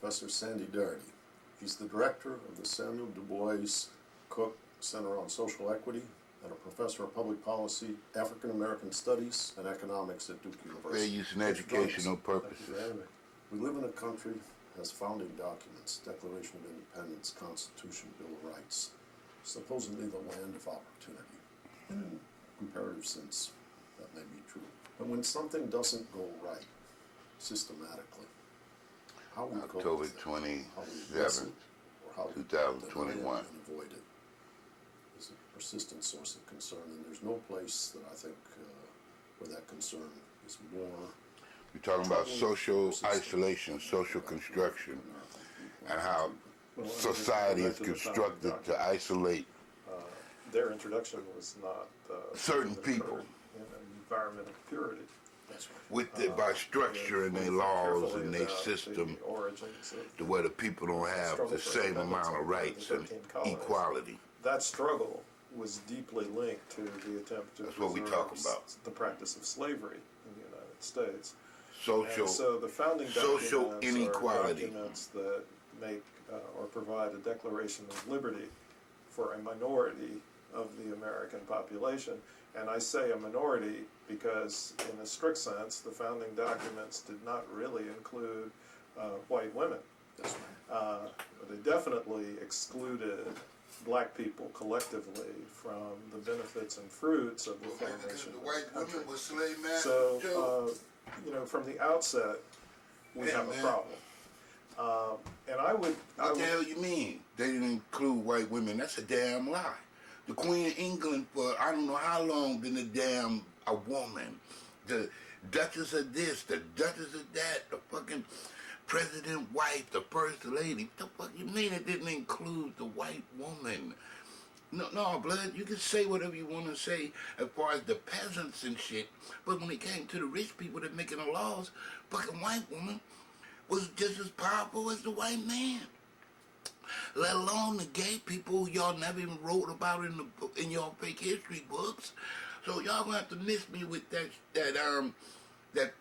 Professor Sandy Darity. He's the director of the Samuel Du Bois Cook Center on Social Equity and a professor of public policy, African American Studies, and economics at Duke University. Fair use and educational purposes. We live in a country that has founding documents, Declaration of Independence, Constitution, Bill of Rights, supposedly the land of opportunity. And in comparative sense, that may be true. But when something doesn't go right systematically, how we October 27th, 2021. And avoid it is a persistent source of concern, and there's no place that I think where that concern is more. You're talking about social isolation, social construction, and how society is constructed to isolate their introduction was not certain people in an environment of purity. With by structuring their laws and their system to where the people don't have the same amount of rights and equality. That struggle was deeply linked to the attempt to That's what we talk about. The practice of slavery in the United States. Social, and so the founding social inequality. are documents that make or provide a declaration of liberty for a minority of the American population. And I say a minority because in a strict sense, the founding documents did not really include white women. But they definitely excluded black people collectively from the benefits and fruits of the formation of the country. Was slave masters. So, from the outset, we have a problem. And I would... What the hell you mean? They didn't include white women. That's a damn lie. The Queen of England for I don't know how long been a woman. The Duchess of this, the Duchess of that, the fucking President wife, the First Lady. What the fuck you mean it didn't include the white woman? No, blood, you can say whatever you want to say as far as the peasants and shit, but when it came to the rich people that making the laws, fucking white woman was just as powerful as the white man. Let alone the gay people y'all never even wrote about in your fake history books. So y'all gonna have to miss me with that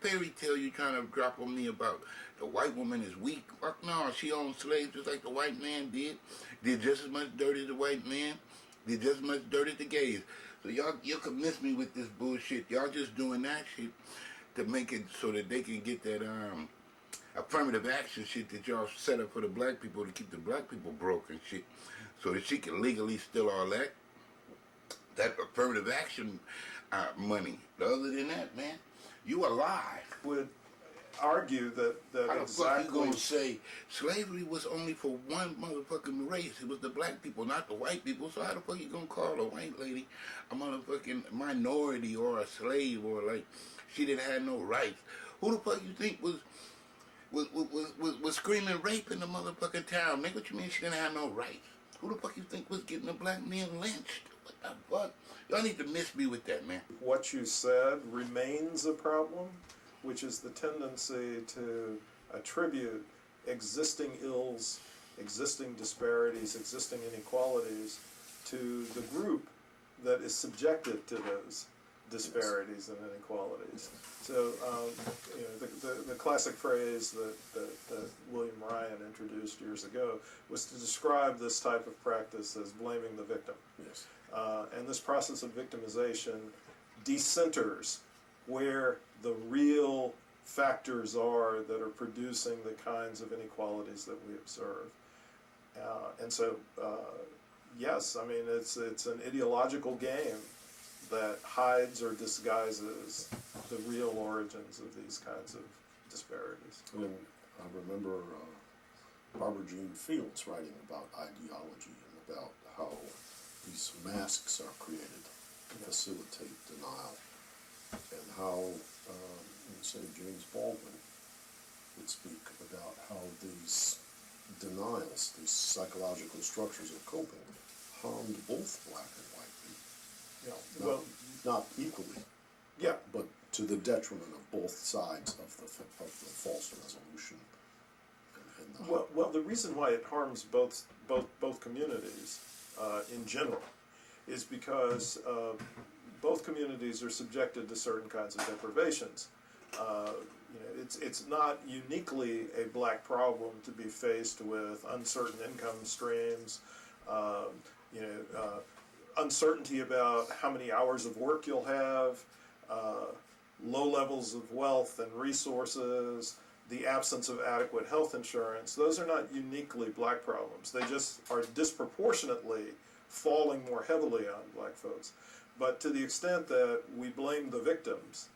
fairy tale you trying to drop on me about the white woman is weak. Fuck no, she owned slaves just like the white man did. Did just as much dirt as the white man. Did just as much dirt as the gays. So y'all can miss me with this bullshit. Y'all just doing that shit to make it so that they can get that affirmative action shit that y'all set up for the black people to keep the black people broke and shit, so that she can legally steal all that affirmative action money. Other than that, man, you a lie. Would argue that how exactly. the fuck you gonna say slavery was only for one motherfucking race? It was the black people, not the white people. So how the fuck you gonna call a white lady a motherfucking minority or a slave or like she didn't have no rights? Who the fuck you think was screaming rape in the motherfucking town? Nigga, what you mean she didn't have no rights? Who the fuck you think was getting a black man lynched? What the fuck? Y'all need to miss me with that, man. What you said remains a problem, which is the tendency to attribute existing ills, existing disparities, existing inequalities to the group that is subjected to those disparities and inequalities. So, the classic phrase that William Ryan introduced years ago was to describe this type of practice as blaming the victim. Yes. And this process of victimization decenters where the real factors are that are producing the kinds of inequalities that we observe. And so, yes, I mean, it's an ideological game that hides or disguises the real origins of these kinds of disparities. And I remember Barbara Jean Fields writing about ideology and about how these masks are created to facilitate denial, and how, say, James Baldwin would speak about how these denials, these psychological structures of coping, harmed both black and white people. Yeah, Not equally, yeah, but to the detriment of both sides of the false resolution. Well, the reason why it harms both communities in general is because both communities are subjected to certain kinds of deprivations. it's not uniquely a black problem to be faced with uncertain income streams, um, uncertainty about how many hours of work you'll have, low levels of wealth and resources, the absence of adequate health insurance. Those are not uniquely black problems. They just are disproportionately falling more heavily on black folks. But to the extent that we blame the victims,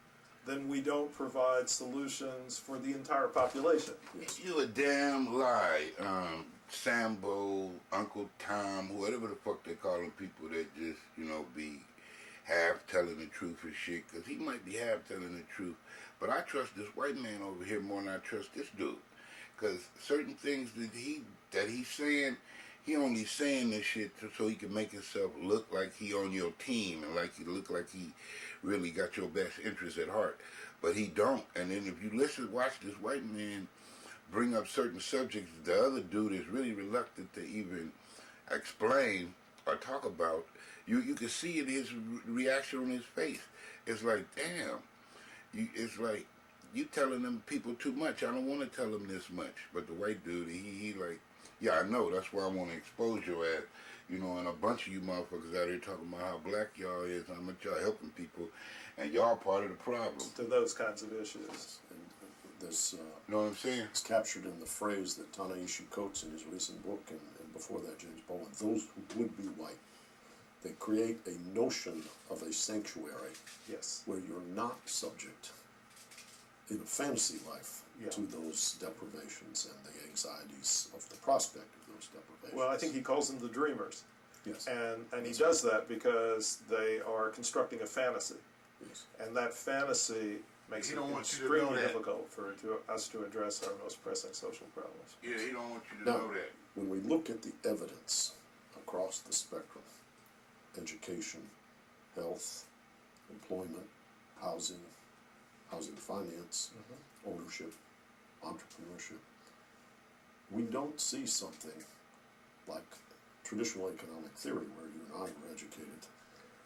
then we don't provide solutions for the entire population. You a damn lie. Sambo, Uncle Tom, whatever the fuck they call them, people that just, be half telling the truth and shit, because he might be half telling the truth. But I trust this white man over here more than I trust this dude. Because certain things that he's saying, he only saying this shit so he can make himself look like he on your team and like he look like he really got your best interest at heart. But he don't. And then if you watch this white man bring up certain subjects the other dude is really reluctant to even explain or talk about, you can see in his reaction on his face. It's like, damn. It's like, you telling them people too much. I don't want to tell them this much. But the white dude, he like, yeah, I know. That's why I want to expose your ass. And a bunch of you motherfuckers out here talking about how black y'all is, how much y'all helping people, and y'all part of the problem. To those kinds of issues. And this, you know what I'm saying? it's captured in the phrase that Ta-Nehisi Coates in his recent book, and before that James Bowen, those who would be white. They create a notion of a sanctuary Yes. where you're not subject in a fantasy life Yeah. to those deprivations and the anxieties of the prospect of those deprivations. Well, I think he calls them the dreamers. Yes. And he does that because they are constructing a fantasy. Yes. And that fantasy makes He it don't want you to know extremely that. difficult for us to address our most pressing social problems. Yeah, he don't want you to Now, know that. when we look at the evidence across the spectrum, education, health, employment, housing finance, ownership, entrepreneurship, we don't see something like traditional economic theory where you and I were educated,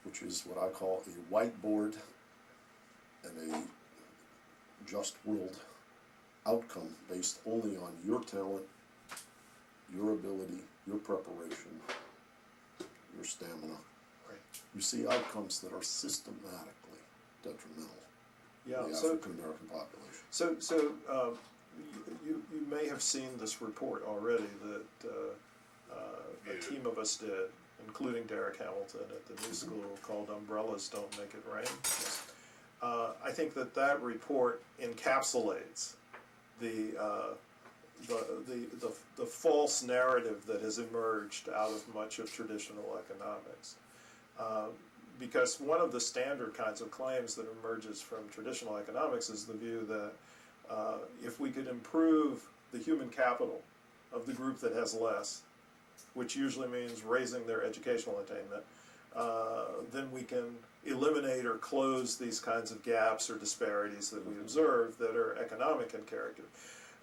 which is what I call a whiteboard and a just world outcome based only on your talent, your ability, your preparation, your stamina. Right. You see outcomes that are systematically detrimental Yeah. to the So African American population. you may have seen this report already that a team of us did, including Derek Hamilton at the new school, called "Umbrellas Don't Make It Rain." I think that report encapsulates the false narrative that has emerged out of much of traditional economics. Because one of the standard kinds of claims that emerges from traditional economics is the view that if we could improve the human capital of the group that has less, which usually means raising their educational attainment, then we can eliminate or close these kinds of gaps or disparities that we observe that are economic in character.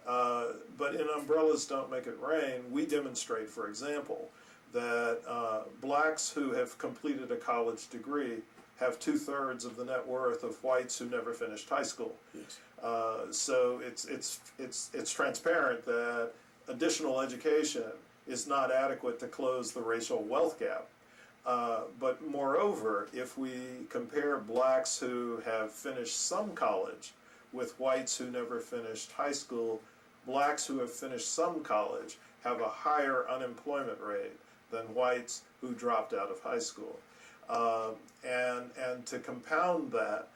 But in Umbrellas Don't Make It Rain, we demonstrate, for example, that blacks who have completed a college degree have 2/3 of the net worth of whites who never finished high school. Yes. So it's transparent that additional education is not adequate to close the racial wealth gap. But moreover, if we compare blacks who have finished some college with whites who never finished high school, blacks who have finished some college have a higher unemployment rate than whites who dropped out of high school. And to compound that,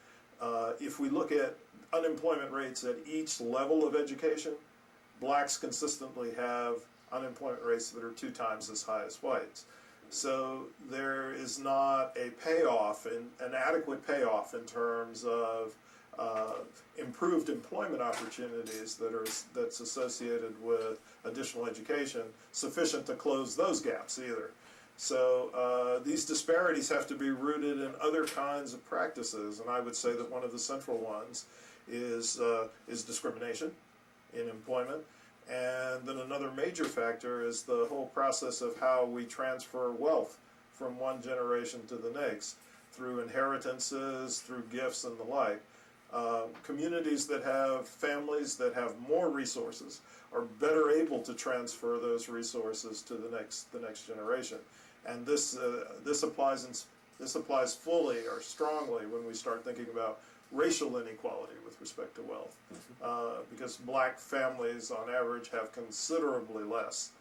if we look at unemployment rates at each level of education, blacks consistently have unemployment rates that are 2 times as high as whites. So there is not a payoff, an adequate payoff in terms of improved employment opportunities that's associated with additional education sufficient to close those gaps either. So these disparities have to be rooted in other kinds of practices, and I would say that one of the central ones is discrimination in employment. And then another major factor is the whole process of how we transfer wealth from one generation to the next through inheritances, through gifts and the like. Communities that have families that have more resources are better able to transfer those resources to the next generation, and this applies fully or strongly when we start thinking about racial inequality with respect to wealth, because black families on average have considerably less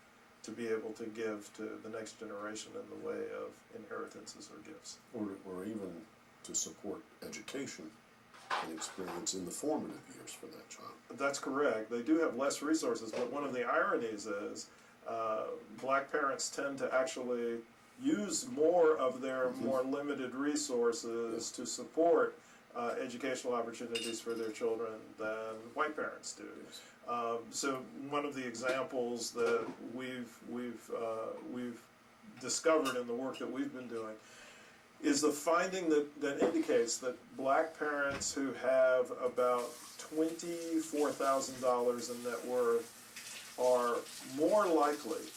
to be able to give to the next generation in the way of inheritances or gifts. Or even to support education and experience in the formative years for that child. That's correct. They do have less resources, but one of the ironies is black parents tend to actually use more of their more limited resources to support educational opportunities for their children than white parents do. So one of the examples that we've discovered in the work that we've been doing is the finding that indicates that black parents who have about $24,000 in net worth are more likely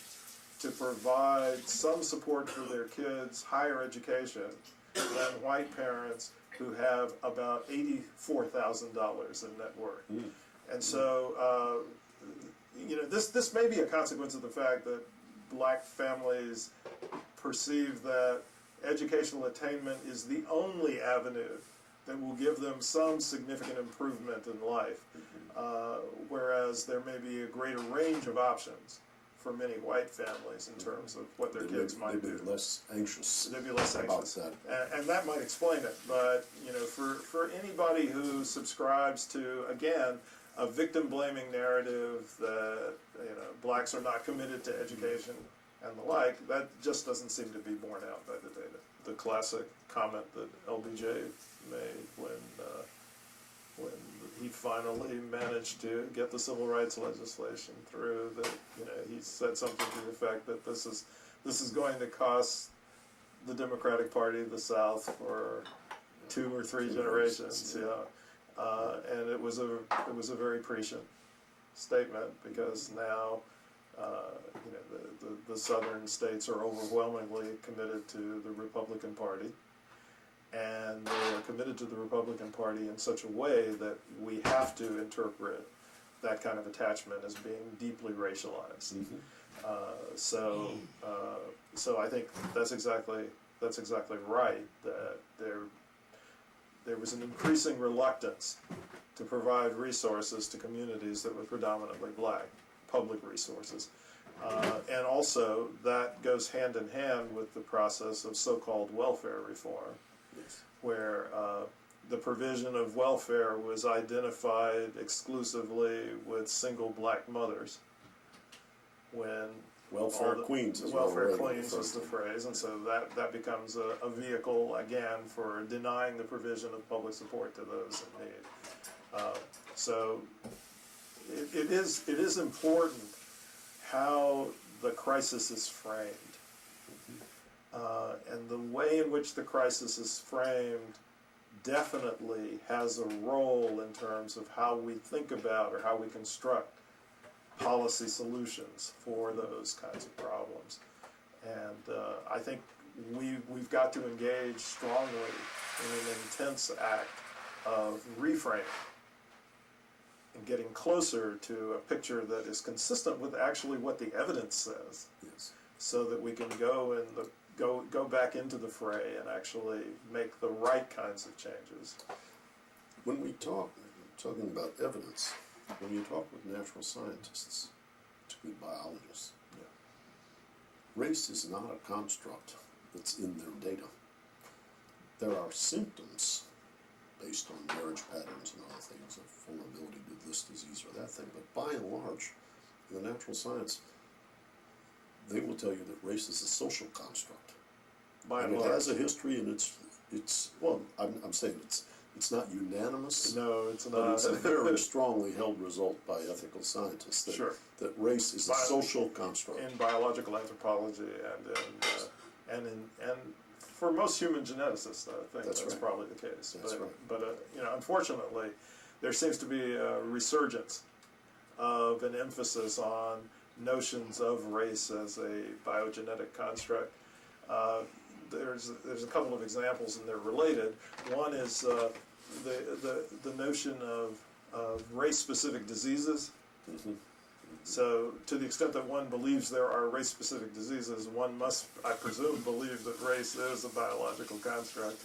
to provide some support for their kids' higher education than white parents who have about $84,000 in net worth. And so, this may be a consequence of the fact that black families perceive that educational attainment is the only avenue that will give them some significant improvement in life, whereas there may be a greater range of options for many white families in terms of what their kids might do. They'd be less anxious. They'd be less about anxious, that. and that might explain it. But for anybody who subscribes to, again, a victim-blaming narrative that blacks are not committed to education and the like, that just doesn't seem to be borne out by the data. The classic comment that LBJ made when he finally managed to get the civil rights legislation through, that he said something to the effect that this is going to cost the Democratic Party of the South for 2 or 3 generations. And it was a very prescient statement, because now the southern states are overwhelmingly committed to the Republican Party, and they are committed to the Republican Party in such a way that we have to interpret that kind of attachment as being deeply racialized. So I think that's exactly right, that there was an increasing reluctance to provide resources to communities that were predominantly black, public resources. And also, that goes hand in hand with the process of so-called welfare reform, where the provision of welfare was identified exclusively with single black mothers, when Welfare queens is the phrase, and so that becomes a vehicle, again, for denying the provision of public support to those in need. So it is important how the crisis is framed. And the way in which the crisis is framed definitely has a role in terms of how we think about or how we construct policy solutions for those kinds of problems. And I think we've got to engage strongly in an intense act of reframing and getting closer to a picture that is consistent with actually what the evidence says, so that we can go back into the fray and actually make the right kinds of changes. When we talking about evidence, when you talk with natural scientists, particularly biologists, race is not a construct that's in their data. There are symptoms based on marriage patterns and other things, of vulnerability to this disease or that thing, but by and large, in the natural science, they will tell you that race is a social construct. And it has a history, and it's well, I'm saying it's not unanimous. No, it's But not. it's a very strongly held result by ethical scientists that race is a social construct. In biological anthropology and for most human geneticists, I think that's probably the case. But unfortunately, there seems to be a resurgence of an emphasis on notions of race as a biogenetic construct. There's a couple of examples, and they're related. One is the notion of race-specific diseases. Mm-hmm. So, to the extent that one believes there are race-specific diseases, one must, I presume, believe that race is a biological construct.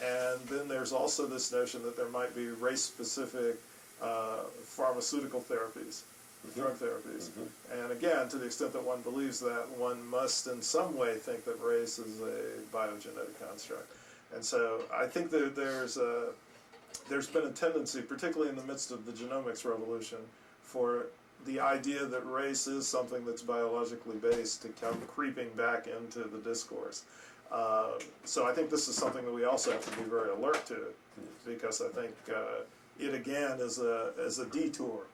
And then there's also this notion that there might be race-specific pharmaceutical therapies, drug therapies. Mm-hmm. And again, to the extent that one believes that, one must in some way think that race is a biogenetic construct. And so I think that there's been a tendency, particularly in the midst of the genomics revolution, for the idea that race is something that's biologically based to come creeping back into the discourse. So I think this is something that we also have to be very alert to, because I think it again is a detour,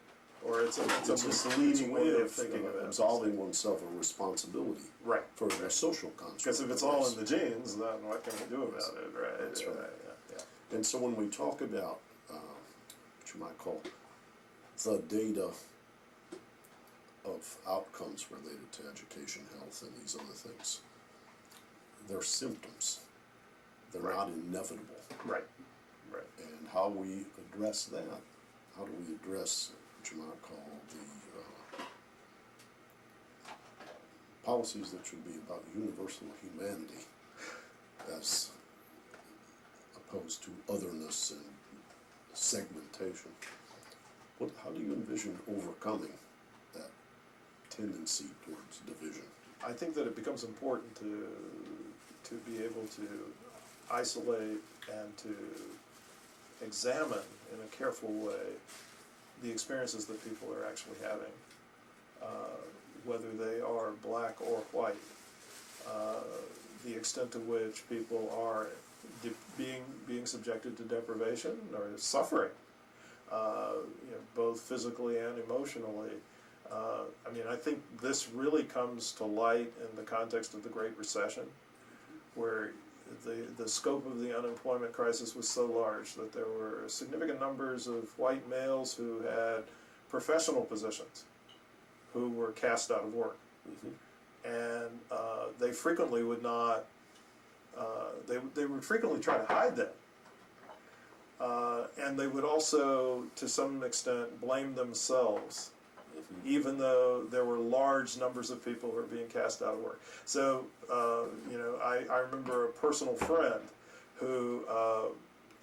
or it's a misleading way of thinking of it. Absolving oneself of responsibility Right. for a social construct. Because if it's all in the genes, then what can we do about it, right? That's right. Yeah. And so when we talk about what you might call the data of outcomes related to education, health, and these other things, they're symptoms. They're Right. not inevitable. Right. And how we address that, how do we address what you might call the policies that should be about universal humanity as opposed to otherness and segmentation. How do you envision overcoming that tendency towards division? I think that it becomes important to be able to isolate and to examine in a careful way the experiences that people are actually having, whether they are black or white, the extent to which people are being subjected to deprivation or suffering, both physically and emotionally. I think this really comes to light in the context of the Great Recession, where the scope of the unemployment crisis was so large that there were significant numbers of white males who had professional positions who were cast out of work. Mm-hmm. And they frequently would not, they would frequently try to hide them. And they would also, to some extent, blame themselves, even though there were large numbers of people who were being cast out of work. So, I remember a personal friend who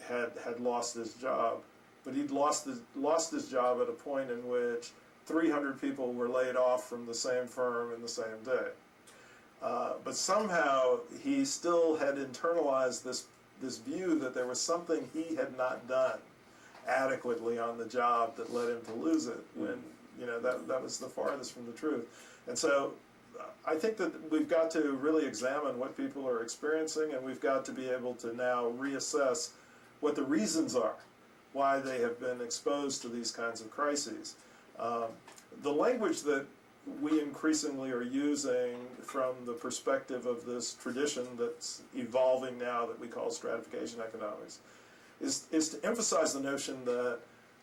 had lost his job, but he'd lost his job at a point in which 300 people were laid off from the same firm in the same day. But somehow he still had internalized this view that there was something he had not done adequately on the job that led him to lose it, when that was the farthest from the truth. And so I think that we've got to really examine what people are experiencing, and we've got to be able to now reassess what the reasons are why they have been exposed to these kinds of crises. The language that we increasingly are using from the perspective of this tradition that's evolving now that we call stratification economics is to emphasize the notion that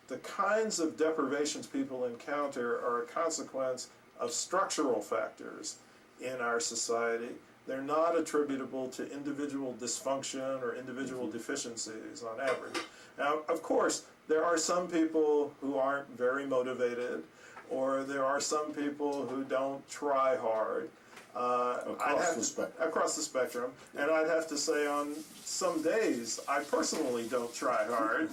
the kinds of deprivations people encounter are a consequence of structural factors in our society. They're not attributable to individual dysfunction or individual deficiencies on average. Now, of course, there are some people who aren't very motivated, or there are some people who don't try hard. Across the spectrum. And I'd have to say on some days, I personally don't try hard.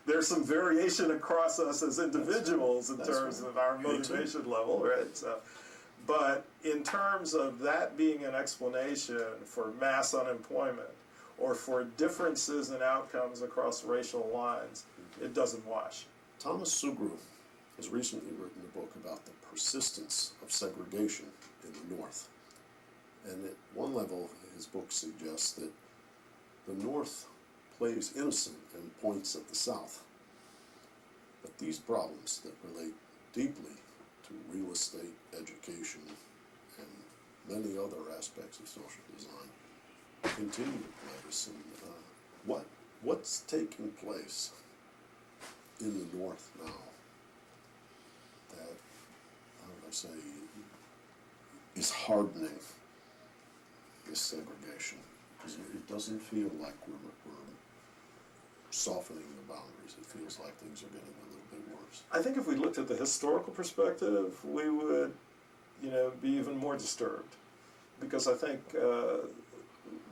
There's some variation across us as individuals in terms of our motivation level, right? So, but in terms of that being an explanation for mass unemployment or for differences in outcomes across racial lines, it doesn't wash. Thomas Sugru has recently written a book about the persistence of segregation in the North. And at one level, his book suggests that the North plays innocent and points at the South. But these problems that relate deeply to real estate, education, and many other aspects of social design continue to plague us. And what's taking place in the North now that, how would I say, is hardening this segregation? Because it doesn't feel like we're softening the boundaries. It feels like things are getting a little bit worse. I think if we looked at the historical perspective, we would, be even more disturbed, because I think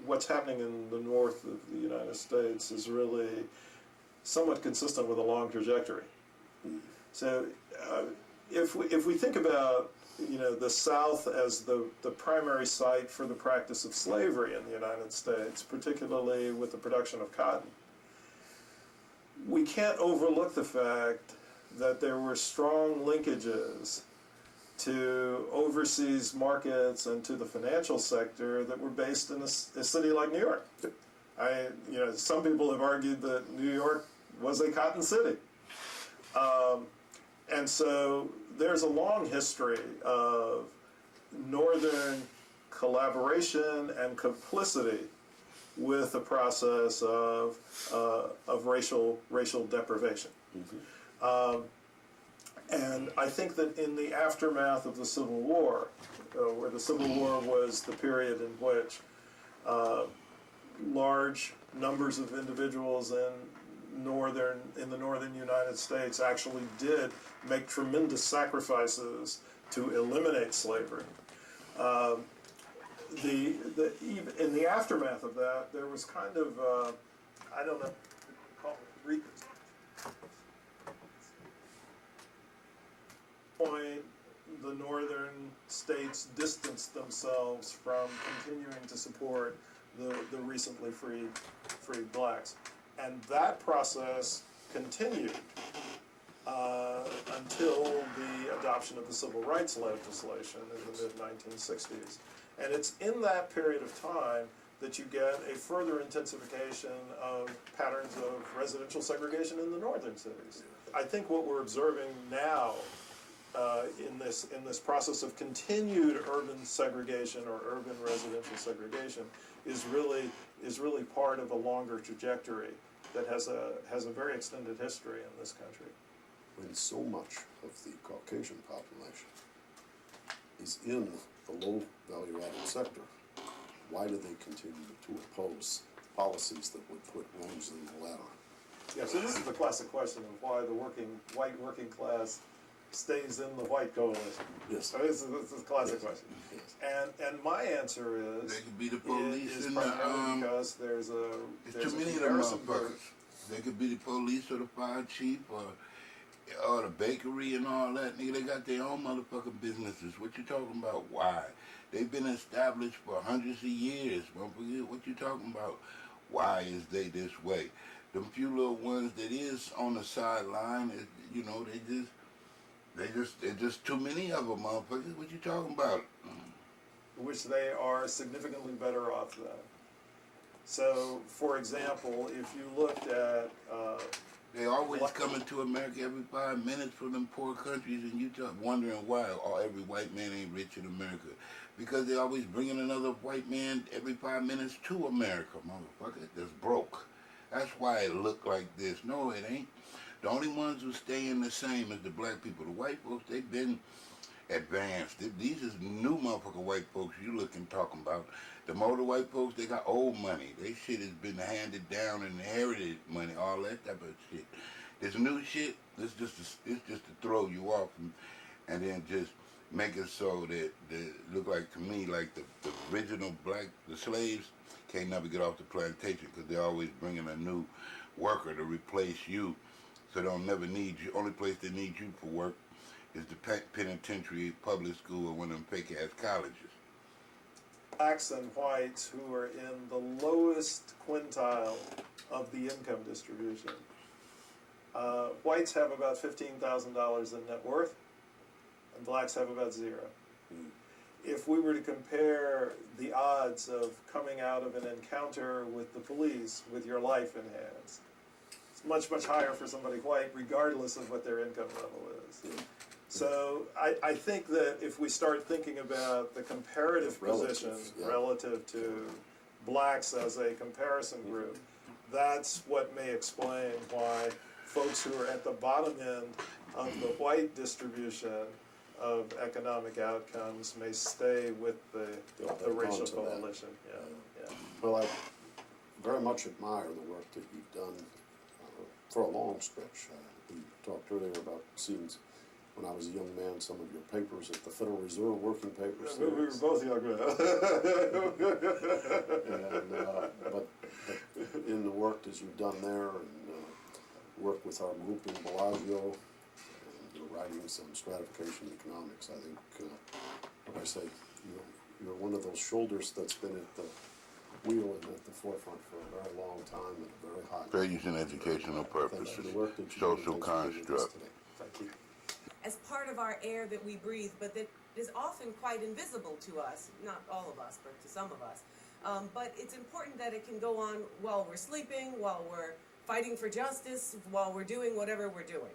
what's happening in the north of the United States is really somewhat consistent with a long trajectory. So if we think about the South as the primary site for the practice of slavery in the United States, particularly with the production of cotton, we can't overlook the fact that there were strong linkages to overseas markets and to the financial sector that were based in a city like New York. Some people have argued that New York was a cotton city. And so there's a long history of northern collaboration and complicity with the process of racial deprivation. Mm-hmm. And I think that in the aftermath of the Civil War, where the Civil War was the period in which large numbers of individuals in the northern United States actually did make tremendous sacrifices to eliminate slavery. In the aftermath of that, there was kind of I don't know, call it point. The northern states distanced themselves from continuing to support the recently freed blacks, and that process continued until the adoption of the civil rights legislation in the mid-1960s. And it's in that period of time that you get a further intensification of patterns of residential segregation in the northern cities. I think what we're observing now in this process of continued urban segregation or urban residential segregation is really part of a longer trajectory that has a very extended history in this country. When so much of the Caucasian population is in the low value-added sector, why do they continue to oppose policies that would put rungs in the ladder? Yeah, so this is the classic question of why the white working class stays in the white coalition. Yes. So this is a classic question. Yes. And my answer is They could be the police is and primarily because there's too many of them motherfuckers. They could be the police or the fire chief or the bakery and all that. Nigga, they got their own motherfucking businesses. What you talking about? Why? They've been established for hundreds of years. Motherfucker, what you talking about? Why is they this way? Them few little ones that is on the sideline, they're just too many of them, motherfuckers. What you talking about? which they are significantly better off than. So, for example, if you looked at they always coming to America every 5 minutes from them poor countries, and you just wondering why every white man ain't rich in America. Because they always bringing another white man every 5 minutes to America, motherfucker, that's broke. That's why it look like this. No, it ain't. The only ones who staying the same is the black people. The white folks, they've been advanced. These is new motherfucker white folks you looking talking about. The older white folks, they got old money. They shit has been handed down and inherited money, all that type of shit. This new shit, it's just to throw you off and then just make it so that look like to me like the original the slaves can't never get off the plantation because they're always bringing a new worker to replace you, so they don't never need you. Only place they need you for work is the penitentiary, public school, or one of them fake ass colleges. Blacks and whites who are in the lowest quintile of the income distribution. Whites have about $15,000 in net worth, and blacks have about zero. If we were to compare the odds of coming out of an encounter with the police with your life in hands, it's much, much higher for somebody white, regardless of what their income level is. So I think that if we start thinking about the comparative position relative to blacks as a comparison group, that's what may explain why folks who are at the bottom end of the white distribution of economic outcomes may stay with the racial coalition. Yeah. Well, I very much admire the work that you've done for a long stretch. We talked earlier about seeing, when I was a young man, some of your papers at the Federal Reserve Working Papers. We were both young men. But in the work that you've done there, and work with our group in Bellagio, and you're writing some stratification economics, I think, like I say, you're one of those shoulders that's been at the wheel and at the forefront for a very long time at a very high level. Values and educational Thanks for the purposes, work that you do. social Thanks for being with us construct. today. Thank you. As part of our air that we breathe, but that is often quite invisible to us, not all of us, but to some of us. But it's important that it can go on while we're sleeping, while we're fighting for justice, while we're doing whatever we're doing.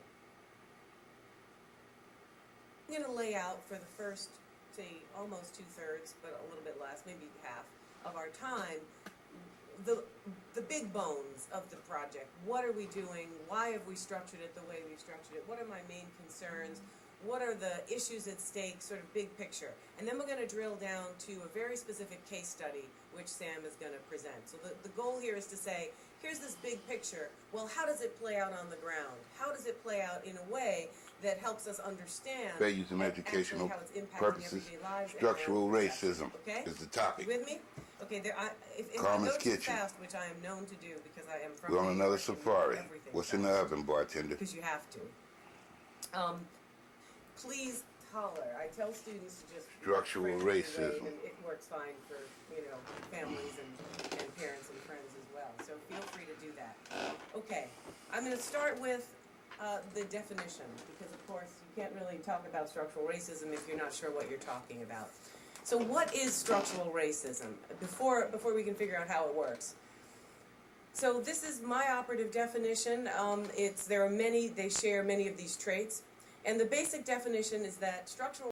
I'm going to lay out for the first, say, almost 2/3, but a little bit less, maybe half of our time, the big bones of the project. What are we doing? Why have we structured it the way we've structured it? What are my main concerns? What are the issues at stake, sort of big picture? And then we're going to drill down to a very specific case study, which Sam is going to present. So the goal here is to say, here's this big picture. Well, how does it play out on the ground? How does it play out in a way that helps us understand Values and actually educational how it's impacting purposes, everyday lives and structural our perceptions, racism okay? is the You topic. with me? Okay, if I Karma's go too Kitchen. fast, which I am known to do because I am from We're on New another York and safari. everything What's in the fast. oven, bartender? Because you have to. Please holler. I tell students to just Structural friendly wave, racism. and it works fine for families and parents and friends as well. So feel free to do that. Okay, I'm going to start with the definition because of course you can't really talk about structural racism if you're not sure what you're talking about. So what is structural racism? Before we can figure out how it works. So this is my operative definition. There are many. They share many of these traits. And the basic definition is that structural